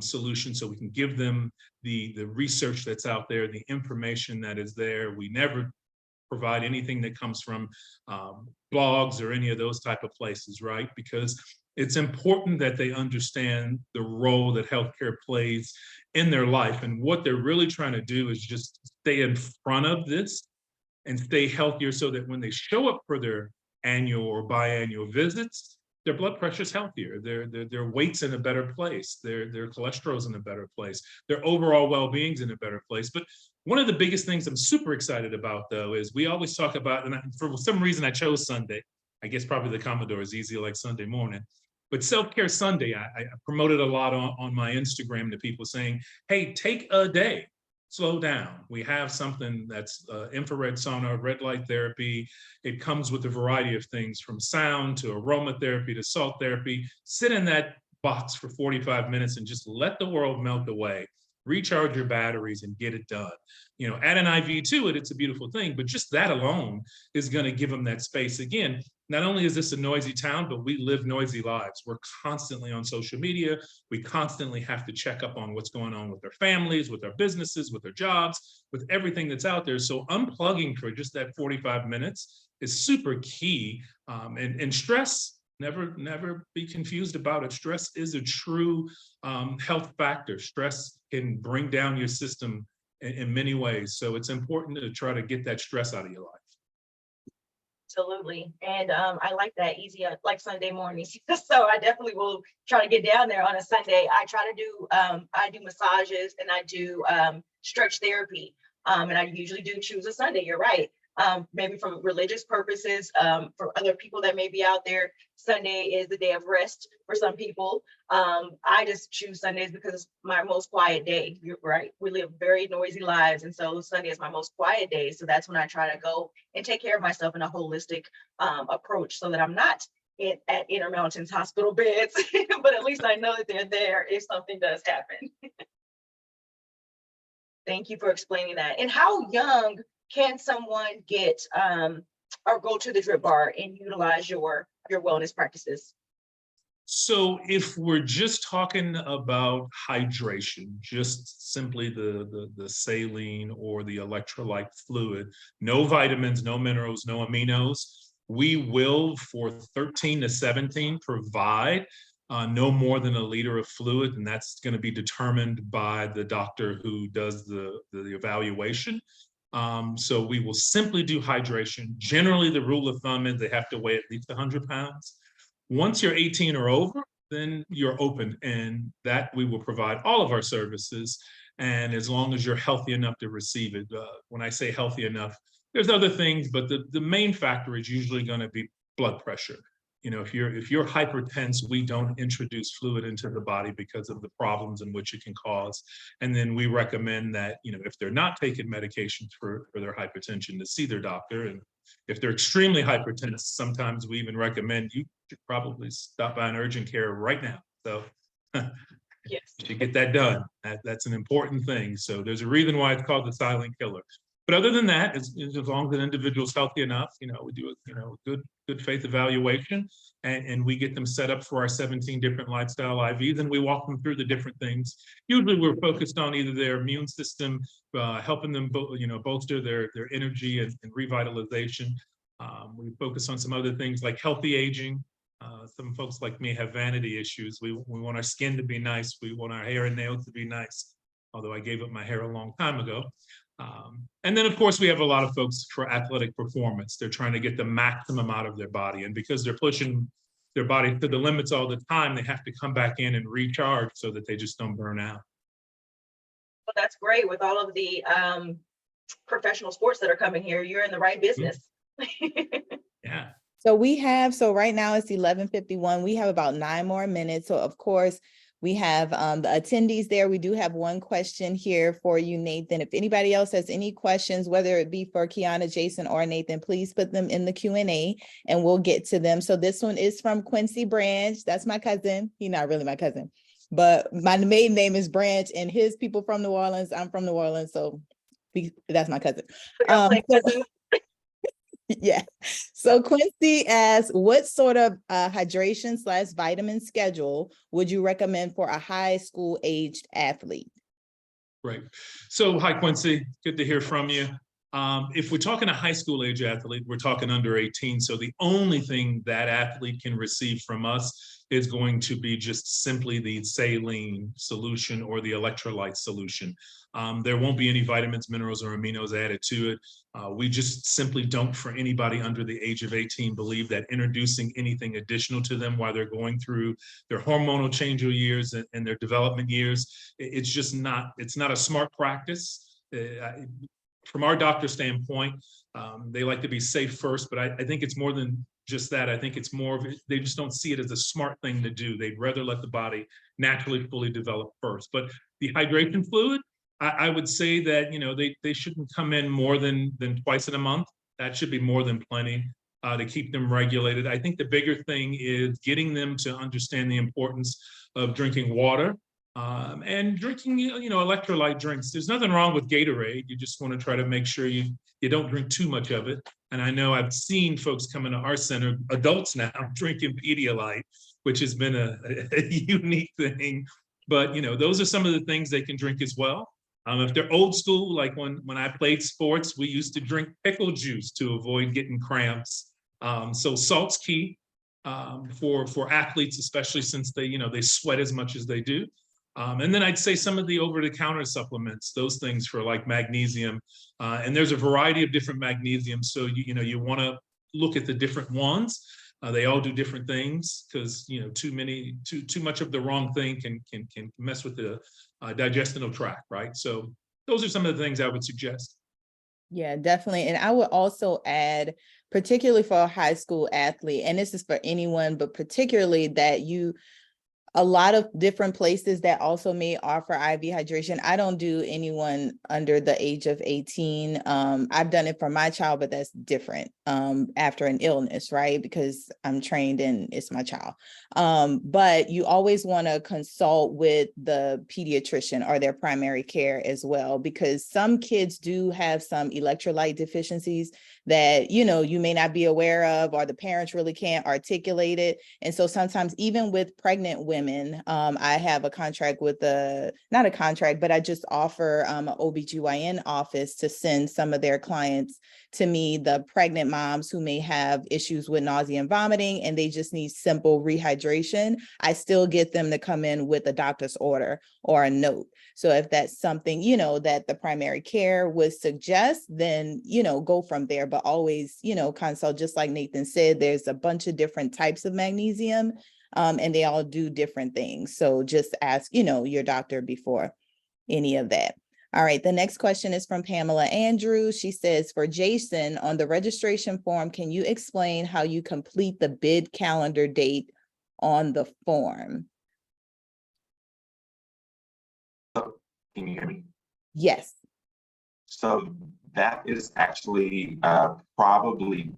solution, so we can give them the research that's out there, the information that is there. We never provide anything that comes from blogs or any of those type of places, right? Because it's important that they understand the role that healthcare plays in their life. And what they're really trying to do is just stay in front of this and stay healthier, so that when they show up for their annual or biannual visits, their blood pressure is healthier, their weight's in a better place, their cholesterol's in a better place, their overall well-being's in a better place. But one of the biggest things I'm super excited about, though, is we always talk about, and for some reason I chose Sunday. I guess probably the Commodore is easy like Sunday morning. But Self-Care Sunday, I promoted a lot on my Instagram to people saying, hey, take a day, slow down. We have something that's infrared sauna, red light therapy. It comes with a variety of things, from sound to aromatherapy to salt therapy. Sit in that box for 45 minutes and just let the world melt away. Recharge your batteries and get it done. Add an IV to it, it's a beautiful thing, but just that alone is going to give them that space. Again, not only is this a noisy town, but we live noisy lives. We're constantly on social media. We constantly have to check up on what's going on with our families, with our businesses, with our jobs, with everything that's out there. So unplugging for just that 45 minutes is super key. And stress, never be confused about it. Stress is a true health factor. Stress can bring down your system in many ways. So it's important to try to get that stress out of your life. Absolutely. And I like that easy, like Sunday mornings. So I definitely will try to get down there on a Sunday. I try to do, I do massages and I do stretch therapy. And I usually do choose a Sunday. You're right. Maybe for religious purposes, for other people that may be out there, Sunday is the day of rest for some people. I just choose Sundays because it's my most quiet day. You're right. We live very noisy lives. And so Sunday is my most quiet day. So that's when I try to go and take care of myself in a holistic approach, so that I'm not at Intermountain's hospital beds, but at least I know that they're there if something does happen. Thank you for explaining that. And how young can someone get or go to the Drip Bar and utilize your wellness practices? So if we're just talking about hydration, just simply the saline or the electrolyte fluid, no vitamins, no minerals, no aminos, we will, for 13 to 17, provide no more than 1 liter of fluid, and that's going to be determined by the doctor who does the evaluation. So we will simply do hydration. Generally, the rule of thumb is they have to weigh at least 100 pounds. Once you're 18 or over, then you're open, and that we will provide all of our services. And as long as you're healthy enough to receive it, when I say healthy enough, there's other things, but the main factor is usually going to be blood pressure. If you're hypertense, we don't introduce fluid into the body because of the problems in which it can cause. And then we recommend that, if they're not taking medications for their hypertension, to see their doctor. And if they're extremely hypertensive, sometimes we even recommend you should probably stop by an urgent care right now. So yes, you should get that done. That's an important thing. So there's a reason why it's called the silent killer. But other than that, as long as an individual's healthy enough, we do a good faith evaluation, and we get them set up for our 17 different lifestyle IVs, and we walk them through the different things. Usually we're focused on either their immune system, helping them bolster their energy and revitalization. We focus on some other things like healthy aging. Some folks like me have vanity issues. We want our skin to be nice. We want our hair and nails to be nice, although I gave up my hair a long time ago. And then, of course, we have a lot of folks for athletic performance. They're trying to get the maximum out of their body. And because they're pushing their body to the limits all the time, they have to come back in and recharge so that they just don't burn out. Well, that's great. With all of the professional sports that are coming here, you're in the right business. Yeah. So right now it's 11:51. We have about 9 more minutes. So of course, we have the attendees there. We do have one question here for you, Nathan. If anybody else has any questions, whether it be for Keyona, Jason, or Nathan, please put them in the Q&A and we'll get to them. So this one is from Quincy Branch. That's my cousin. He's not really my cousin, but my maiden name is Branch, and his people from New Orleans. I'm from New Orleans, so that's my cousin. Yeah. So Quincy asks, what sort of hydration/vitamin schedule would you recommend for a high school aged athlete? Right. So hi, Quincy. Good to hear from you. If we're talking a high school age athlete, we're talking under 18. So the only thing that athlete can receive from us is going to be just simply the saline solution or the electrolyte solution. There won't be any vitamins, minerals, or aminos added to it. We just simply don't, for anybody under the age of 18, believe that introducing anything additional to them while they're going through their hormonal change years and their development years, it's just not, it's not a smart practice. From our doctor standpoint, they like to be safe first, but I think it's more than just that. I think it's more of, they just don't see it as a smart thing to do. They'd rather let the body naturally fully develop first. But the hydration fluid, I would say that, you know, they shouldn't come in more than twice in a month. That should be more than plenty to keep them regulated. I think the bigger thing is getting them to understand the importance of drinking water and drinking, you know, electrolyte drinks. There's nothing wrong with Gatorade. You just want to try to make sure you don't drink too much of it. And I know I've seen folks come into our center, adults now, drinking Pedialyte, which has been a unique thing. But, you know, those are some of the things they can drink as well. If they're old school, like when I played sports, we used to drink pickle juice to avoid getting cramps. So salt's key for athletes, especially since they, you know, they sweat as much as they do. And then I'd say some of the over-the-counter supplements, those things for like magnesium. And there's a variety of different magnesium. So, you know, you want to look at the different ones. They all do different things because, you know, too much of the wrong thing can mess with the digestive tract, right? So those are some of the things I would suggest. Yeah, definitely. And I would also add, particularly for a high school athlete, and this is for anyone, but particularly that a lot of different places that also may offer IV hydration. I don't do anyone under the age of 18. I've done it for my child, but that's different after an illness, right? Because I'm trained and it's my child. But you always want to consult with the pediatrician or their primary care as well, because some kids do have some electrolyte deficiencies that, you know, you may not be aware of, or the parents really can't articulate it. And so sometimes even with pregnant women, I have a contract with not a contract, but I just offer an OBGYN office to send some of their clients to me, the pregnant moms who may have issues with nausea and vomiting, and they just need simple rehydration. I still get them to come in with a doctor's order or a note. So if that's something, you know, that the primary care would suggest, then, you know, go from there. But always, you know, consult, just like Nathan said, there's a bunch of different types of magnesium, and they all do different things. So just ask, you know, your doctor before any of that. All right, the next question is from Pamela Andrews. She says, for Jason, on the registration form, can you explain how you complete the bid calendar date on the form? Can you hear me? Yes. So that is actually probably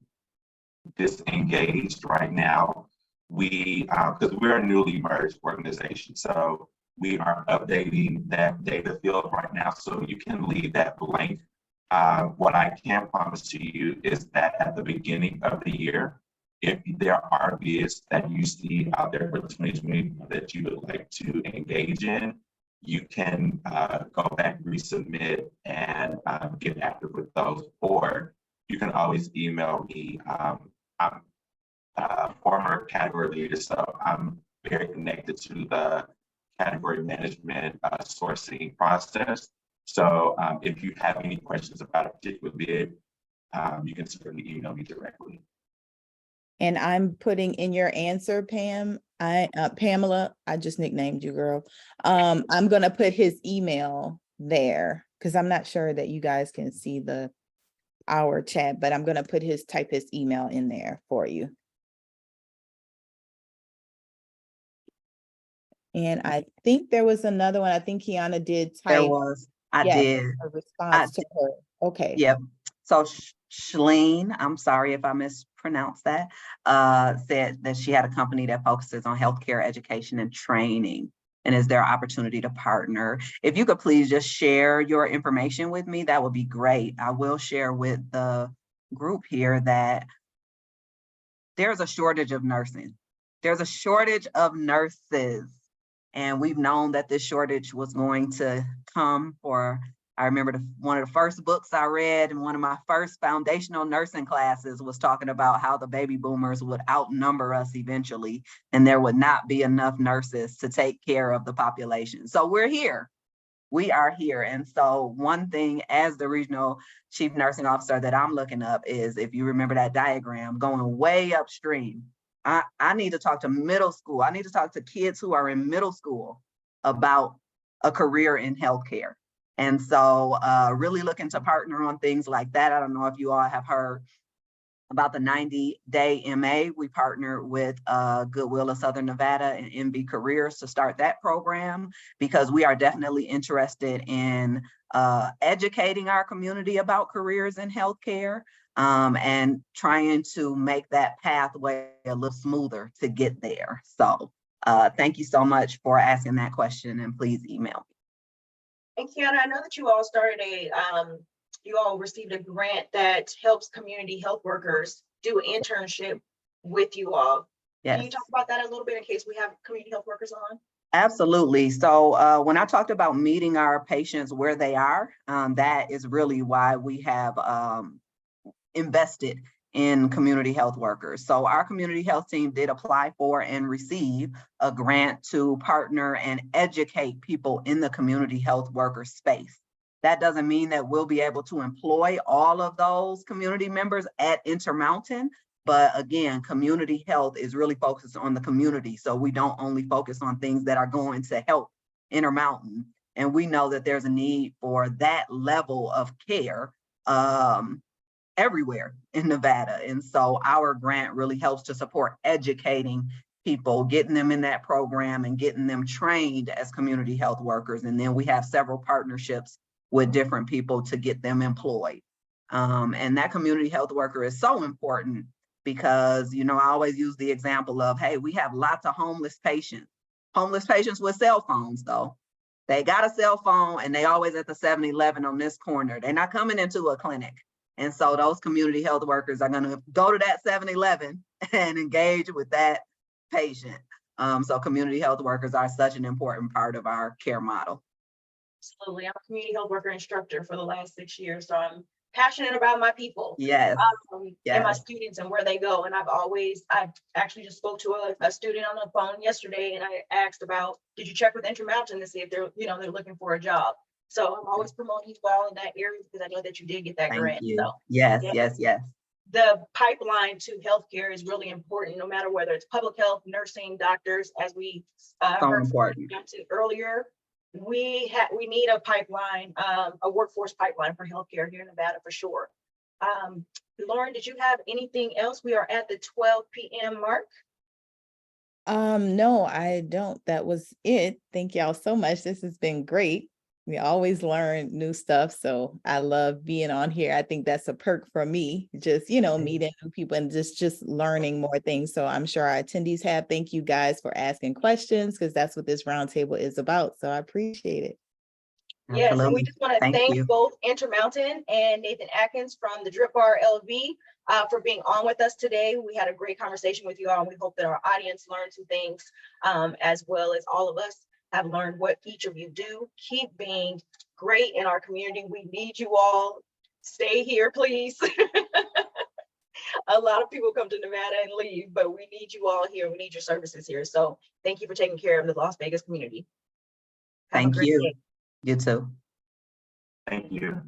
disengaged right now. Because we're a newly merged organization, so we are updating that data field right now, so you can leave that blank. What I can promise to you is that at the beginning of the year, if there are bids that you see out there for 2020 that you would like to engage in, you can go back, resubmit, and get active with those. Or you can always email me. I'm a former category leader, so I'm very connected to the category management sourcing process. So if you have any questions about a particular bid, you can certainly email me directly. And I'm putting in your answer, Pamela, I just nicknamed you, girl. I'm going to put his email there because I'm not sure that you guys can see our chat, but I'm going to type his email in there for you. And I think there was another one. I think Keyona did type. There was, I did. A response to her. Okay. Yep. So Shalene, I'm sorry if I mispronounced that, said that she had a company that focuses on healthcare education and training. and is there opportunity to partner? If you could please just share your information with me, that would be great. I will share with the group here that there's a shortage of nursing. There's a shortage of nurses. And we've known that this shortage was going to come for, I remember one of the first books I read in one of my first foundational nursing classes was talking about how the baby boomers would outnumber us eventually, and there would not be enough nurses to take care of the population. So we're here. We are here. And so one thing as the regional chief nursing officer that I'm looking up is, if you remember that diagram, going way upstream, I need to talk to middle school. I need to talk to kids who are in middle school about a career in healthcare. And so really looking to partner on things like that. I don't know if you all have heard about the 90-day MA. We partnered with Goodwill of Southern Nevada and MB Careers to start that program, because we are definitely interested in educating our community about careers in healthcare, and trying to make that pathway a little smoother to get there. So thank you so much for asking that question, and please email me. And Keyona, I know that you all started you all received a grant that helps community health workers do an internship with you all. Yes. Can you talk about that a little bit in case we have community health workers on? Absolutely. So when I talked about meeting our patients where they are, that is really why we have invested in community health workers. So our community health team did apply for and receive a grant to partner and educate people in the community health worker space. That doesn't mean that we'll be able to employ all of those community members at Intermountain, but again, community health is really focused on the community. So we don't only focus on things that are going to help Intermountain. And we know that there's a need for that level of care everywhere in Nevada. And so our grant really helps to support educating people, getting them in that program and getting them trained as community health workers. And then we have several partnerships with different people to get them employed. And that community health worker is so important because, you know, I always use the example of, hey, we have lots of homeless patients with cell phones though. They got a cell phone and they always at the 7-Eleven on this corner. They're not coming into a clinic. And so those community health workers are gonna go to that 7-Eleven and engage with that patient. So community health workers are such an important part of our care model. Absolutely. I'm a community health worker instructor for the last 6 years. So I'm passionate about my people. Yes. And my students and where they go. And I've actually just spoke to a student on the phone yesterday, and I asked about, did you check with Intermountain to see if they're looking for a job? So I'm always promoting you all in that area because I know that you did get that grant. You. So Yes. the pipeline to healthcare is really important, no matter whether it's public health, nursing, doctors, as we heard important earlier. We need a pipeline, a workforce pipeline for healthcare here in Nevada for sure. Lauren, did you have anything else? We are at the 12 p.m. mark. No, I don't. That was it. Thank y'all so much. This has been great. We always learn new stuff. So I love being on here. I think that's a perk for me, just, meeting new people and just learning more things. So I'm sure our attendees have. Thank you guys for asking questions, because that's what this roundtable is about. So I appreciate it. Yes, Absolutely. and we just want to thank both Intermountain and Nathan Atkins from the Drip Bar LV for being on with us today. We had a great conversation with you all, and we hope that our audience learned some things, as well as all of us have learned what each of you do. Keep being great in our community. We need you all. Stay here, please. A lot of people come to Nevada and leave, but we need you all here. We need your services here. So thank you for taking care of the Las Vegas community. Thank you. You too. Thank you.